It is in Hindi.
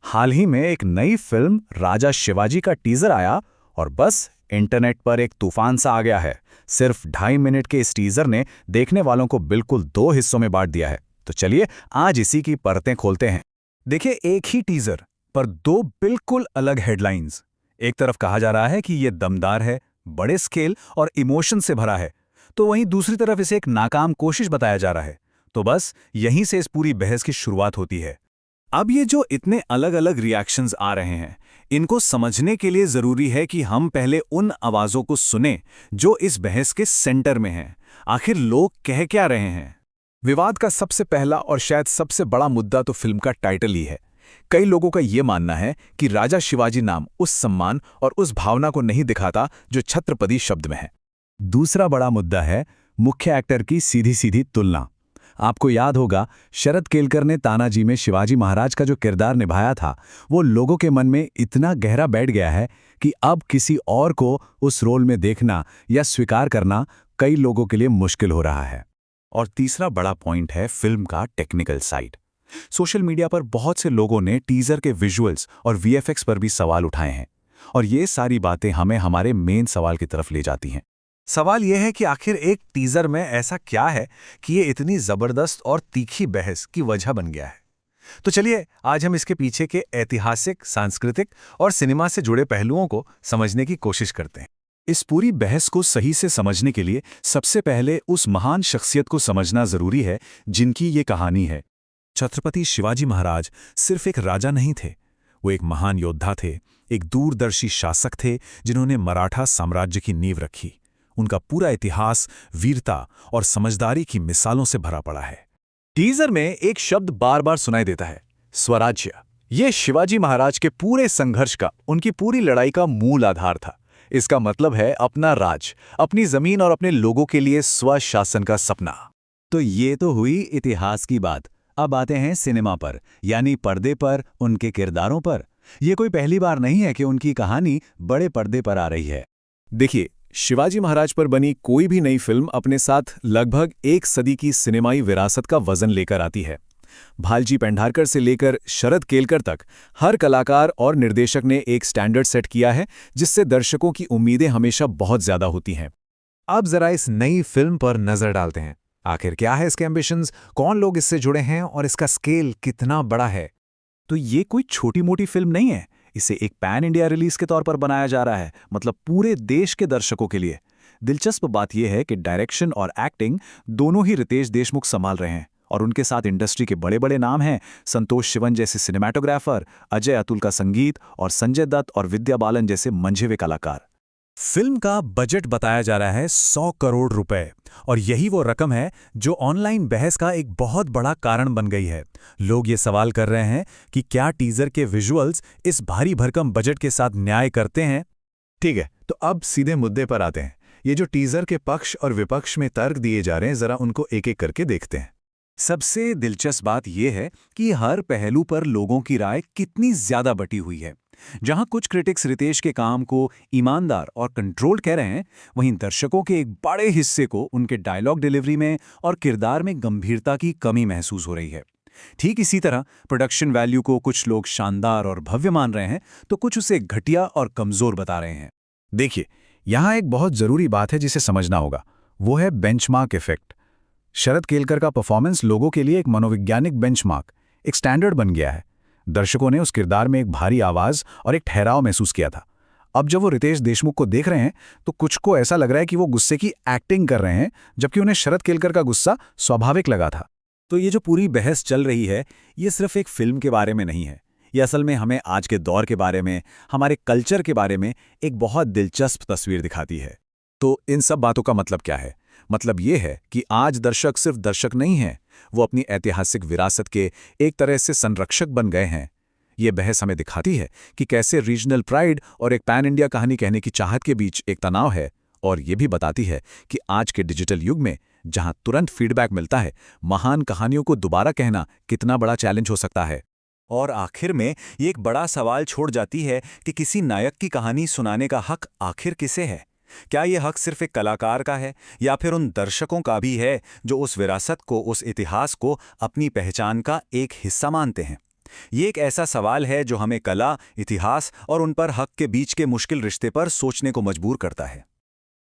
हाल ही में एक नई फिल्म राजा शिवाजी का टीजर आया और बस इंटरनेट पर एक तूफान सा आ गया है। सिर्फ 2.5 मिनट के इस टीजर ने देखने वालों को बिल्कुल दो हिस्सों में बांट दिया है। तो चलिए आज इसी की परतें खोलते हैं। देखिए, एक ही टीजर पर दो बिल्कुल अलग हेडलाइंस। एक तरफ कहा जा रहा है कि ये दमदार है, बड़े स्केल और इमोशन से भरा है, तो वहीं दूसरी तरफ इसे एक नाकाम कोशिश बताया जा रहा है। तो बस यहीं से इस पूरी बहस की शुरुआत होती है। अब ये जो इतने अलग अलग रिएक्शंस आ रहे हैं, इनको समझने के लिए जरूरी है कि हम पहले उन आवाजों को सुने जो इस बहस के सेंटर में हैं। आखिर लोग कह क्या रहे हैं? विवाद का सबसे पहला और शायद सबसे बड़ा मुद्दा तो फिल्म का टाइटल ही है। कई लोगों का यह मानना है कि राजा शिवाजी नाम उस सम्मान और उस भावना को नहीं दिखाता जो छत्रपति शब्द में है। दूसरा बड़ा मुद्दा है मुख्य एक्टर की सीधी सीधी तुलना। आपको याद होगा, शरद केलकर ने तानाजी में शिवाजी महाराज का जो किरदार निभाया था, वो लोगों के मन में इतना गहरा बैठ गया है कि अब किसी और को उस रोल में देखना या स्वीकार करना कई लोगों के लिए मुश्किल हो रहा है। और तीसरा बड़ा पॉइंट है फिल्म का टेक्निकल साइड। सोशल मीडिया पर बहुत से लोगों ने टीजर के विजुअल्स और वीएफएक्स पर भी सवाल उठाए हैं, और ये सारी बातें हमें हमारे मेन सवाल की तरफ ले जाती हैं। सवाल यह है कि आखिर एक टीजर में ऐसा क्या है कि ये इतनी जबरदस्त और तीखी बहस की वजह बन गया है। तो चलिए आज हम इसके पीछे के ऐतिहासिक, सांस्कृतिक और सिनेमा से जुड़े पहलुओं को समझने की कोशिश करते हैं। इस पूरी बहस को सही से समझने के लिए सबसे पहले उस महान शख्सियत को समझना जरूरी है जिनकी ये कहानी है। छत्रपति शिवाजी महाराज सिर्फ एक राजा नहीं थे, वो एक महान योद्धा थे, एक दूरदर्शी शासक थे जिन्होंने मराठा साम्राज्य की नींव रखी। उनका पूरा इतिहास वीरता और समझदारी की मिसालों से भरा पड़ा है। टीजर में एक शब्द बार बार सुनाई देता है, स्वराज्य। ये शिवाजी महाराज के पूरे संघर्ष का, उनकी पूरी लड़ाई का मूल आधार था। इसका मतलब है अपना राज, अपनी जमीन और अपने लोगों के लिए स्वशासन का सपना। तो ये तो हुई इतिहास की बात। अब आते हैं सिनेमा पर, यानी पर्दे पर, उनके किरदारों पर। यह कोई पहली बार नहीं है कि उनकी कहानी बड़े पर्दे पर आ रही है। देखिए, शिवाजी महाराज पर बनी कोई भी नई फिल्म अपने साथ लगभग एक सदी की सिनेमाई विरासत का वजन लेकर आती है। भालजी पेंढारकर से लेकर शरद केलकर तक हर कलाकार और निर्देशक ने एक स्टैंडर्ड सेट किया है, जिससे दर्शकों की उम्मीदें हमेशा बहुत ज्यादा होती हैं। अब जरा इस नई फिल्म पर नजर डालते हैं। आखिर क्या है इसके एम्बिशंस, कौन लोग इससे जुड़े हैं और इसका स्केल कितना बड़ा है। तो ये कोई छोटी मोटी फिल्म नहीं है। इसे एक पैन इंडिया रिलीज के तौर पर बनाया जा रहा है, मतलब पूरे देश के दर्शकों के लिए। दिलचस्प बात यह है कि डायरेक्शन और एक्टिंग दोनों ही रितेश देशमुख संभाल रहे हैं, और उनके साथ इंडस्ट्री के बड़े बड़े नाम हैं। संतोष शिवन जैसे सिनेमाटोग्राफर, अजय अतुल का संगीत और संजय दत्त और विद्या बालन जैसे मंझे हुए कलाकार। फिल्म का बजट बताया जा रहा है 100 करोड़ रुपए, और यही वो रकम है जो ऑनलाइन बहस का एक बहुत बड़ा कारण बन गई है। लोग ये सवाल कर रहे हैं कि क्या टीजर के विजुअल्स इस भारी भरकम बजट के साथ न्याय करते हैं। ठीक है, तो अब सीधे मुद्दे पर आते हैं। ये जो टीजर के पक्ष और विपक्ष में तर्क दिए जा रहे हैं, जरा उनको एक एक करके देखते हैं। सबसे दिलचस्प बात यह है कि हर पहलू पर लोगों की राय कितनी ज्यादा बटी हुई है। जहां कुछ क्रिटिक्स रितेश के काम को ईमानदार और कंट्रोल्ड कह रहे हैं, वहीं दर्शकों के एक बड़े हिस्से को उनके डायलॉग डिलीवरी में और किरदार में गंभीरता की कमी महसूस हो रही है। ठीक इसी तरह प्रोडक्शन वैल्यू को कुछ लोग शानदार और भव्य मान रहे हैं, तो कुछ उसे घटिया और कमजोर बता रहे हैं। देखिए, यहां एक बहुत जरूरी बात है जिसे समझना होगा, वो है बेंचमार्क इफेक्ट। शरद केलकर का परफॉर्मेंस लोगों के लिए एक मनोवैज्ञानिक बेंचमार्क, एक स्टैंडर्ड बन गया है। दर्शकों ने उस किरदार में एक भारी आवाज और एक ठहराव महसूस किया था। अब जब वो रितेश देशमुख को देख रहे हैं, तो कुछ को ऐसा लग रहा है कि वो गुस्से की एक्टिंग कर रहे हैं, जबकि उन्हें शरद केलकर का गुस्सा स्वाभाविक लगा था। तो ये जो पूरी बहस चल रही है, ये सिर्फ एक फिल्म के बारे में नहीं है। ये असल में हमें आज के दौर के बारे में, हमारे कल्चर के बारे में एक बहुत दिलचस्प तस्वीर दिखाती है। तो इन सब बातों का मतलब क्या है? मतलब ये है कि आज दर्शक सिर्फ दर्शक नहीं हैं, वो अपनी ऐतिहासिक विरासत के एक तरह से संरक्षक बन गए हैं। ये बहस हमें दिखाती है कि कैसे रीजनल प्राइड और एक पैन इंडिया कहानी कहने की चाहत के बीच एक तनाव है, और ये भी बताती है कि आज के डिजिटल युग में, जहां तुरंत फीडबैक मिलता है, महान कहानियों को दोबारा कहना कितना बड़ा चैलेंज हो सकता है। और आखिर में ये एक बड़ा सवाल छोड़ जाती है कि किसी नायक की कहानी सुनाने का हक आखिर किसे है? क्या ये हक सिर्फ एक कलाकार का है, या फिर उन दर्शकों का भी है जो उस विरासत को, उस इतिहास को अपनी पहचान का एक हिस्सा मानते हैं? ये एक ऐसा सवाल है जो हमें कला, इतिहास और उन पर हक के बीच के मुश्किल रिश्ते पर सोचने को मजबूर करता है।